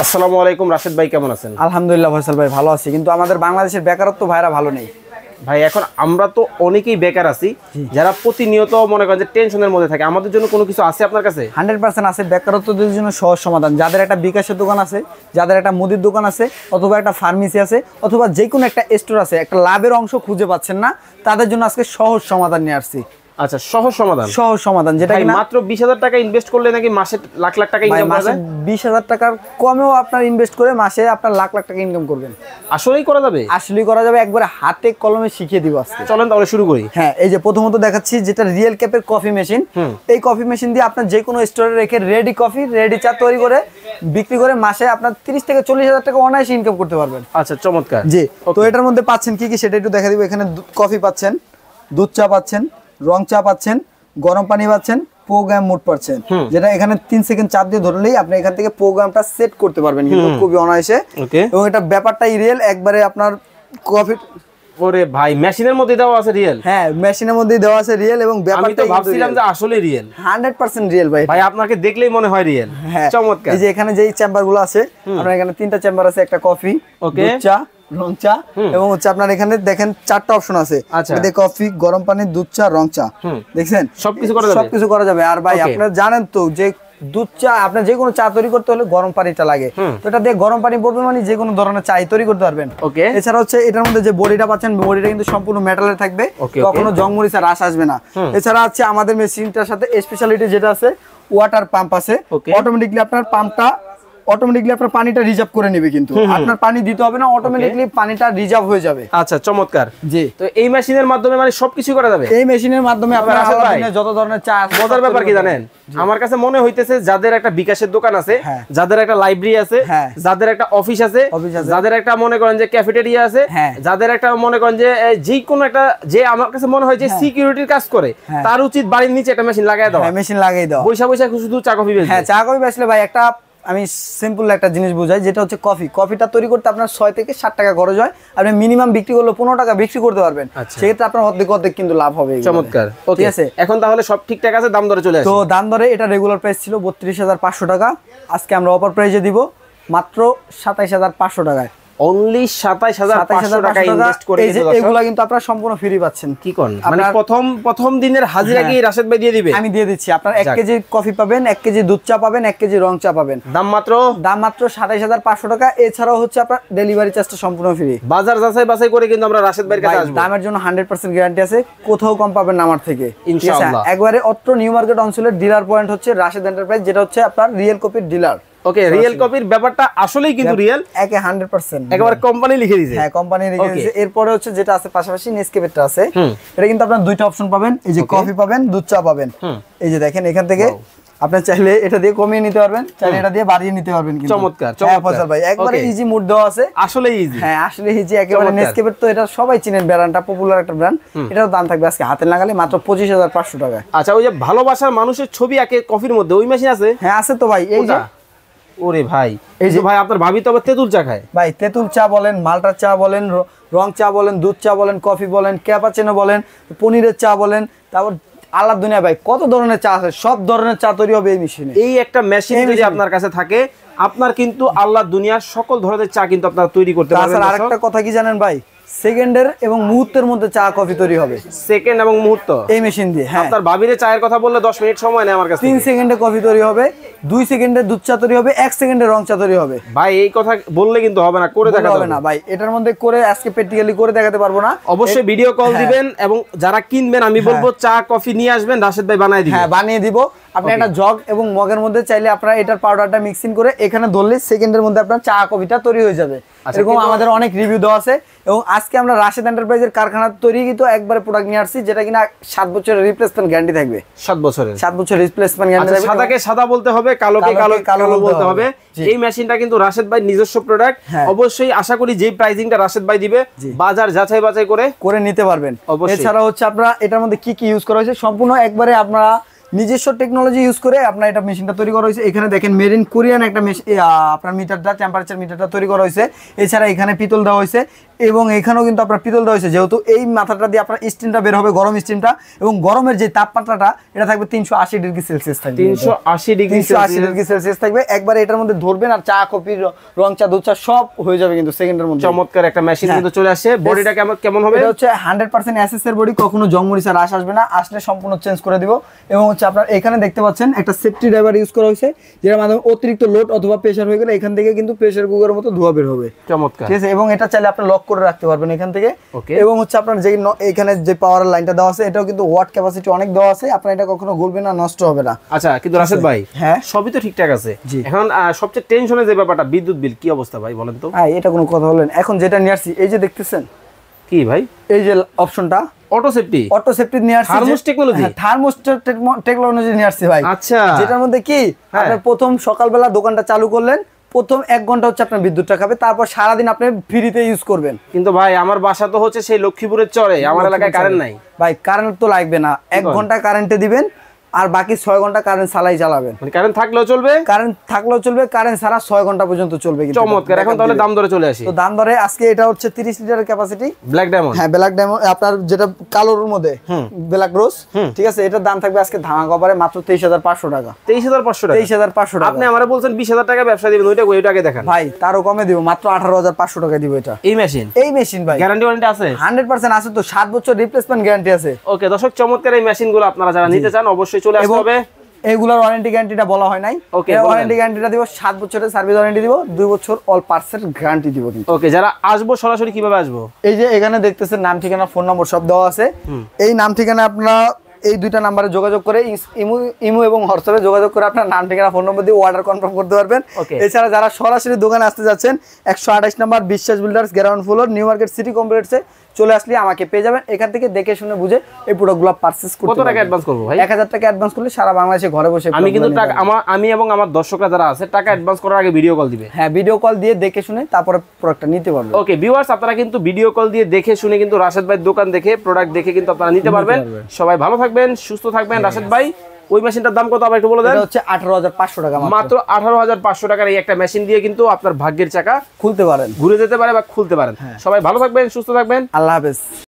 আসসালামু আলাইকুম রাশেদ ভাই, কেমন আছেন? আলহামদুলিল্লাহ ফয়সাল ভাই, ভালো আছি। কিন্তু আমাদের বাংলাদেশের বেকারত্ব ভাইরা ভালো নেই ভাই। এখন আমরা তো অনেকেই বেকার আছি, যারা প্রতিনিয়ত মনে করেন যে টেনশনের মধ্যে থাকে। আমাদের জন্য কোনো কিছু আছে আপনার কাছে? 100% আছে। বেকারত্বদের জন্য সহজ সমাধান। যাদের একটা বিকাশের দোকান আছে, যাদের একটা মুদির দোকান আছে, অথবা একটা ফার্মেসি আছে, অথবা যে কোনো একটা স্টোর আছে, একটা লাভের অংশ খুঁজে পাচ্ছেন না, তাদের জন্য আজকে সহজ সমাধান নিয়ে আসছি। আচ্ছা, সহজ সমাধান। সহজ সমাধান, যেটা কিনা মাত্র 20,000 টাকা ইনভেস্ট করলে নাকি মাসে লাখ লাখ টাকা ইনকাম করা যায়। 20,000 টাকার কমেও আপনার ইনভেস্ট করে মাসে আপনার লাখ লাখ টাকা ইনকাম করবেন। আসলেই করা যাবে? আসলেই করা যাবে, একবারে হাতে কলমে শিখিয়ে দিব আজকে। চলেন তাহলে শুরু করি। হ্যাঁ, এই যে প্রথমত দেখাচ্ছি যেটা রিয়েল ক্যাপের কফি মেশিন। এই কফি মেশিন দিয়ে আপনার যে কোনো স্টোরে রেখে রেডি কফি, রেডি চা তৈরি করে বিক্রি করে মাসে আপনার 30 থেকে 40,000 টাকা অনায়াসে ইনকাম করতে পারবেন। আচ্ছা, চমৎকার। জি, তো এটার মধ্যে পাচ্ছেন কি কি সেটা একটু দেখা দিব। এখানে কফি পাচ্ছেন, দুধ চা পাচ্ছেন, রং চা পাচ্ছেন, গরম পানি পাচ্ছেন, প্রোগ্রাম মোড পাচ্ছেন, যেটা এখানে 3 সেকেন্ড চাপ দিয়ে ধরলেই আপনি এখান থেকে প্রোগ্রামটা সেট করতে পারবেন কিন্তু খুবই অনায়াসে। এবং এটা ব্যাপারটাই রিয়েল, একবারে আপনার কফি। ওরে ভাই, মেশিনের মধ্যে দেওয়া আছে রিয়েল? হ্যাঁ, মেশিনের মধ্যে দেওয়া আছে রিয়েল, এবং ব্যাপারটা ভাবছিলাম যে আসলে রিয়েল। 100% রিয়েল ভাই। ভাই আপনাকে দেখলেই মনে হয় রিয়েল। চমৎকার। এই যে এখানে যেই চেম্বারগুলো আছে, আপনার এখানে 3টা চেম্বার আছে, একটা কফি, দুধ চা, রং চা, এবং হচ্ছে আপনার এখানে দেখেন 4টা অপশন আছে। এতে কফি, গরম পানি, দুধ চা, রং চা, দেখছেন সবকিছু করা যাবে। সবকিছু করা যাবে। আর ভাই আপনারা জানেন তো যে দুধ চা, আপনার যে কোনো চা তৈরি করতে হলে গরম পানিটা লাগে, তো এটা দিয়ে গরম পানি পড়বে মানে যে কোনো ধরনের চা তৈরি করতে পারবেন। এছাড়া হচ্ছে এটার মধ্যে যে বডিটা পাচ্ছেন, বডিটা কিন্তু সম্পূর্ণ মেটালের থাকবে, কখনো জংমরিচা রাস আসবে না। এছাড়া হচ্ছে আমাদের মেশিনটার সাথে স্পেশালিটি যেটা আছে, ওয়াটার পাম্প আছে। অটোমেটিকলি আপনার পাম্পটা অটোমেটিকলি আপনার পানিটা রিজার্ভ করে নেবে, কিন্তু আপনার পানি দিতে হবে না, অটোমেটিকলি পানিটা রিজার্ভ হয়ে যাবে। আচ্ছা, চমৎকার। জি, তো এই মেশিনের মাধ্যমে মানে সবকিছু করা যাবে। এই মেশিনের মাধ্যমে আপনারা যত ধরনের চা। মজার ব্যাপার কি জানেন, আমার কাছে মনে হইতেছে যাদের একটা বিকাশের দোকান আছে, যাদের একটা লাইব্রেরি আছে, যাদের একটা অফিস আছে, যাদের একটা মনে করেন যে ক্যাফেটেরিয়া আছে, যাদের একটা মনে করেন যে যে কোনো একটা, যে আমার কাছে মনে হয় যে সিকিউরিটির কাজ করে, তার উচিত বাড়ির নিচে একটা মেশিন লাগাই দাও। মেশিন লাগাই দাও, পয়সা পয়সা শুধু চা কফি বেচবে। হ্যাঁ, চা কফি বেচলে ভাই, একটা আমি সিম্পল একটা জিনিস বুঝাই, যেটা হচ্ছে কফিটা তৈরি করতে আপনার 6 থেকে 7 টাকা খরচ হয়, আপনি মিনিমাম বিক্রি করলে 15 টাকা বিক্রি করতে পারবেন। সেক্ষেত্রে আপনার অর্ধেক কিন্তু লাভ হবে। চমৎকার। ঠিক আছে, এখন তাহলে সব ঠিকঠাক আছে, দাম দরে চলে আসে। তো দাম দরে এটা রেগুলার প্রাইস ছিল 32,500 টাকা, আজকে আমরা অফার প্রাইসে দিব মাত্র 27,500 টাকায়। অনলি 27,500 টাকা ইনভেস্ট করে এগুলা কিন্তু আপনারা সম্পূর্ণ ফ্রি পাচ্ছেন। কি কোন মানে প্রথম দিনের হাজিরা কি রাশেদ ভাই দিয়ে দিবে? আমি দিয়ে দিচ্ছি। আপনার 1 কেজি কফি পাবেন, 1 কেজি দুধ চা পাবেন, 1 কেজি রং চা পাবেন। দাম মাত্র 27,500 টাকা। এছাড়াও হচ্ছে আপনার ডেলিভারি চার্জটা সম্পূর্ণ ফ্রি। বাজার যাচাই বাছাই করে কিন্তু আমরা রাশেদ ভাইয়ের কাছে আসব। দামের জন্য 100% গ্যারান্টি আছে, কোথাও কম পাবেন না আমার থেকে ইনশাআল্লাহ। একবারে অত্র নিউ মার্কেট অঞ্চলের ডিলার পয়েন্ট হচ্ছে রাশেদ এন্টারপ্রাইজ, যেটা হচ্ছে আপনার রিয়েল কপির ডিলার। ওকে, রিয়েল কপির ব্যাপারটা আসলেই কিন্তু রিয়েল, 100% একেবারে কোম্পানি লিখে দিয়েছে। হ্যাঁ, কোম্পানি লিখে দিয়েছে। এরপরে হচ্ছে যেটা আছে পাশাপাশি নেসকেফেটা আছে, এটা কিন্তু আপনারা 2টা অপশন পাবেন। এই যে কফি পাবেন, দুধ চা পাবেন। এই যে দেখেন, এখান থেকে আপনি চাইলে এটা দিয়ে কমিয়ে নিতে পারবেন, চাইলে এটা দিয়ে বাড়িয়ে নিতে পারবেন। কিন্তু চমৎকার চমৎকার ভাই, একবারে ইজি মোড দেওয়া আছে। আসলে ইজি। হ্যাঁ, আসলে ইজি একেবারে। নেসকেফের তো এটা সবাই চিনেন, ব্র্যান্ডটা পপুলার একটা ব্র্যান্ড। এটার দাম থাকবে আজকে হাতে লাগালে মাত্র 25,500 টাকা। আচ্ছা, ওই যে ভালোবাসার মানুষের ছবি আঁকে কফির মধ্যে, ওই মেশিন আছে? হ্যাঁ, আছে তো ভাই। এই যে ওরে ভাই, এই যে ভাই আপনার ভাবি তো আবার তেঁতুল চা খায়। ভাই, তেঁতুল চা বলেন, মাল্টার চা বলেন, রং চা বলেন, দুধ চা বলেন, কফি বলেন, ক্যাপাচিনো বলেন, পনিরের চা বলেন, তারপর আল্লাহ দুনিয়া ভাই কত ধরনের চা আছে, সব ধরনের চা তৈরি হবে এই মেশিনে। এই একটা মেশিন যদি আপনার কাছে থাকে, আপনার কিন্তু আল্লাহ দুনিয়ার সকল ধরনের চা কিন্তু আপনারা তৈরি করতে পারবেন। আর আরেকটা কথা কি জানেন ভাই, সেকেন্ডের এবং মুহূর্তের মধ্যে চা কফি তৈরি হবে। সেকেন্ড এবং মুহূর্ত এই মেশিন দিয়ে। হ্যাঁ, আপনার ভাবিরে চায়ের কথা বললে 10 মিনিট সময় নেয় আমার কাছে। 3 সেকেন্ডে কফি তৈরি হবে, 2 সেকেন্ডে দুধ চা তৈরি হবে, 1 সেকেন্ডে রং চা তৈরি হবে। ভাই এই কথা বললে কিন্তু হবে না, করে দেখাতে হবে না ভাই। এটার মধ্যে করে আজকে প্র্যাকটিক্যালি করে দেখাতে পারবো না, অবশ্যই ভিডিও কল দিবেন, এবং যারা কিনবেন আমি বলবো চা কফি নিয়ে আসবেন, রাশেদ ভাই বানায় দিবেন। হ্যাঁ, বানিয়ে দিব। আপনি একটা জগ এবং মগের মধ্যে চাইলে আপনারা এটার পাউডারটা মিক্সিং করে এখানে ধরলে সেকেন্ডের মধ্যে আপনার চা কফিটা তৈরি হয়ে যাবে। এরকম আমাদের অনেক রিভিউ দেওয়া আছে। এবং আজকে আমরা রাশেদ এন্টারপ্রাইজের কারখানা তৈরি কিন্তু একবারে প্রোডাক্ট নিয়ে আসছি, যেটা কিনা 7 বছরের রিপ্লেসমেন্ট গ্যারান্টি থাকবে। 7 বছরের 7 বছর রিপ্লেসমেন্ট গ্যারান্টি থাকবে। সাদাকে সাদা বলতে হবে, কালোকে কালো বলতে হবে। এই মেশিনটা কিন্তু রাশেদ ভাই নিজস্ব প্রোডাক্ট। অবশ্যই আশা করি যে প্রাইসিংটা রাশেদ ভাই দিবে, বাজার যাচাই বাছাই করে নিতে পারবেন। এছাড়া হচ্ছে আপনারা এটার মধ্যে কি কি ইউজ করা হয়েছে সম্পূর্ণ একবারে আপনারা নিজস্ব টেকনোলজি ইউজ করে আপনার এটা মেশিনটা তৈরি করা হয়েছে। এখানে দেখেন মেড ইন কোরিয়ান একটা আপনার মিটারটা, টেম্পারেচার মিটারটা তৈরি করা হয়েছে। এছাড়া এখানে পিতল দেওয়া হয়েছে এবং এখানেও কিন্তু আপনার পিতল দেওয়া হয়েছে, যেহেতু এই মাথাটা দিয়ে আপনার স্টিমটা বের হবে, গরম স্টিমটা, এবং গরমের যে তাপমাত্রাটা এটা থাকবে 380 ডিগ্রি সেলসিয়াস থাকবে। 380 ডিগ্রি সেলসিয়াস থাকবে। একবার এটার মধ্যে ধরবেন আর চা, কফি, রং চা, দুধ চা সব হয়ে যাবে কিন্তু সেকেন্ডের মধ্যে। চমৎকার একটা মেশিন কিন্তু চলে আসে। বডিটা কেমন হবে? এটা হচ্ছে 100% এসএস এর বডি, কখনো জং মরিচা রাশ আসবে না, আসলে সম্পূর্ণ চেঞ্জ করে দিব। এবং হচ্ছে আপনার এখানে দেখতে পাচ্ছেন একটা সেফটি ড্রাইভার ইউজ করা হয়েছে, যেটার মাধ্যমে অতিরিক্ত লোড অথবা প্রেসার হয়ে গেলে এখান থেকে কিন্তু প্রেসার কুকারের মতো ধোঁয়া বের হবে। চমৎকার, ঠিক আছে। এবং এটা চাইলে আপনি লক করে রাখতে পারবেন এখান থেকে। এবং হচ্ছে আপনার যে এখানে যে পাওয়ার লাইনটা দেওয়া আছে এটাও কিন্তু ওয়াট ক্যাপাসিটি অনেক দেওয়া আছে, আপনার এটা কখনো গলবে না, নষ্ট হবে না। আচ্ছা, কিন্তু রাশেদ ভাই, হ্যাঁ সবই তো ঠিকঠাক আছে, এখন সবচেয়ে টেনশনের যে ব্যাপারটা বিদ্যুৎ বিল, কি অবস্থা ভাই বলেন তো? হ্যাঁ, এটা কোনো কথা বলেন। এখন যেটা নিয়ে আসছি, এই যে দেখতেছেন কি ভাই, এই যে অপশনটা অটো সেফটি নিয়ে আসছি, থার্মোস টেকনোলজি নিয়ে আসছি ভাই। আচ্ছা, যেটার মধ্যে কি আপনি প্রথম সকালবেলা দোকানটা চালু করলেন, প্রথম 1 ঘন্টা হচ্ছে আপনার বিদ্যুৎটা খাবে, তারপর সারাদিন আপনি ফ্রিতে ইউজ করবেন। কিন্তু ভাই আমার বাসা তো হচ্ছে সেই লক্ষ্মীপুরের চরে, আমার এলাকায় কারেন্ট নাই ভাই। কারেন্ট তো লাগবে না, 1 ঘন্টা কারেন্টে দিবেন আর বাকি 6 ঘন্টা কারেন্ট চালাই চালাবেন। মানে কারেন্ট থাকলেও চলবে, কারেন্ট ছাড়া 6 ঘন্টা পর্যন্ত চলবে। চমৎকার। এখন তাহলে দাম দরে চলে আসি। তো দাম দরে আজকে এটা হচ্ছে 30 লিটারের ক্যাপাসিটি ব্ল্যাক ডায়মন্ড। হ্যাঁ, ব্ল্যাক ডায়মন্ড আপনার যেটা কালোর মধ্যে ব্ল্যাক রোজ, ঠিক আছে। এটার দাম থাকবে আজকে ধামাকা অফারে মাত্র 23,500 টাকা। 23,500 টাকা। আপনি আমারে বলছেন 20,000 টাকা ব্যবসা দিবেন, ওইটাকে দেখান ভাই। তারও কমে দিব, মাত্র 18,500 টাকা দিব এটা। এই মেশিন ভাই গ্যারান্টি ওয়ারেন্টি আছে 100% আছে, তো 7 বছর রিপ্লেসমেন্ট গ্যারান্টি আছে। ওকে দর্শক, চমৎকার এই মেশিনগুলো আপনারা যারা নিতে চান অবশ্যই চলে আসতে হবে। এগুলোর ওয়ারেন্টি গ্যারান্টিটা বলা হয় নাই। ওকে, ওয়ারেন্টি গ্যারান্টিটা দিব 7 বছরের সার্ভিস ওয়ারেন্টি দিব, 2 বছর অল পার্টসের গ্যারান্টি দিব কিন্তু। ওকে, যারা আসবো সরাসরি কিভাবে আসবো? এই যে এখানে দেখতেছেন নাম ঠিকানা ফোন নম্বর সব দেওয়া আছে। এই নাম ঠিকানা আপনারা এই দুইটা নাম্বারে যোগাযোগ করে ইমো এবং হোয়াটসঅ্যাপে যোগাযোগ করে আপনার নাম ঠিকানা ফোন নম্বর দিয়ে অর্ডার কনফার্ম করতে পারবেন। এছাড়া যারা সরাসরি দোকানে আসতে যাচ্ছেন 128 নম্বর বিশ্বাস builders, ground floor, new market city কমপ্লেক্সে চলে আসলে আমাকে পেয়ে যাবেন। এখান থেকে দেখে শুনে বুঝে এই প্রোডাক্টগুলো পারচেজ করতে। কত টাকা অ্যাডভান্স করব ভাই? 1000 টাকা অ্যাডভান্স করলে সারা বাংলাদেশে ঘরে বসে আমি কিন্তু টাকা আমি এবং আমার দর্শকরা যারা আছে টাকা অ্যাডভান্স করার আগে ভিডিও কল দিবে। হ্যাঁ, ভিডিও কল দিয়ে দেখে শুনে তারপরে প্রোডাক্টটা নিতে পারবেন। ওকে ভিউয়ার্স, আপনারা কিন্তু ভিডিও কল দিয়ে দেখে শুনে কিন্তু রাশেদ ভাই দোকান দেখে প্রোডাক্ট দেখে কিন্তু আপনারা নিতে পারবেন। সবাই ভালো থাকবেন, সুস্থ থাকবেন। রাশেদ ভাই, ওই মেশিনটার দাম কত আবার একটু বলে দেন? এটা হচ্ছে 18,500 টাকা, মাত্র 18,500 টাকার এই একটা মেশিন দিয়ে কিন্তু আপনার ভাগ্যের চাকা খুলতে পারেন, ঘুরে যেতে পারে বা খুলতে পারেন। সবাই ভালো থাকবেন, সুস্থ থাকবেন, আল্লাহ হাফেজ।